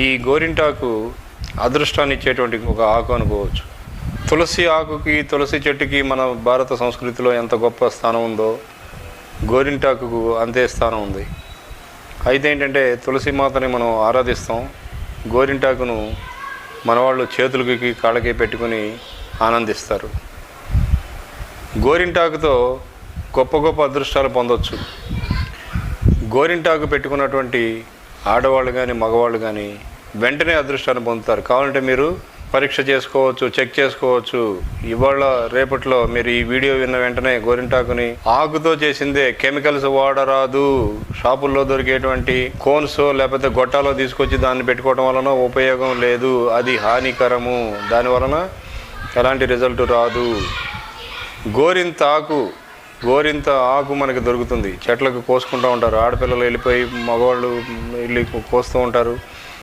ఈ గోరింటాకు అదృష్టాన్ని ఇచ్చేటువంటి ఒక ఆకు అనుకోవచ్చు. తులసి ఆకుకి, తులసి చెట్టుకి మన భారత సంస్కృతిలో ఎంత గొప్ప స్థానం ఉందో గోరింటాకుకు అంతే స్థానం ఉంది. అయితే ఏంటంటే తులసి మాతని మనం ఆరాధిస్తాం, గోరింటాకును మనవాళ్ళు చేతులకి కాళ్ళకి పెట్టుకుని ఆనందిస్తారు. గోరింటాకుతో గొప్ప గొప్ప అదృష్టాలు పొందవచ్చు. గోరింటాకు పెట్టుకున్నటువంటి ఆడవాళ్ళు కానీ మగవాళ్ళు కానీ వెంటనే అదృష్టాన్ని పొందుతారు. కావాలంటే మీరు పరీక్ష చేసుకోవచ్చు, చెక్ చేసుకోవచ్చు. ఇవాళ రేపట్లో మీరు ఈ వీడియో విన్న వెంటనే గోరింటాకుని ఆకుతో చేసిందే, కెమికల్స్ వాడరాదు. షాపుల్లో దొరికేటువంటి కోన్స్ లేకపోతే గొట్టాలో తీసుకొచ్చి దాన్ని పెట్టుకోవడం వలన ఉపయోగం లేదు, అది హానికరము. దాని వలన ఎలాంటి రిజల్ట్ రాదు. గోరింత ఆకు మనకి దొరుకుతుంది. చెట్లకు కోసుకుంటూ ఉంటారు. ఆడపిల్లలు వెళ్ళిపోయి మగవాళ్ళు వెళ్ళి కోస్తూ ఉంటారు.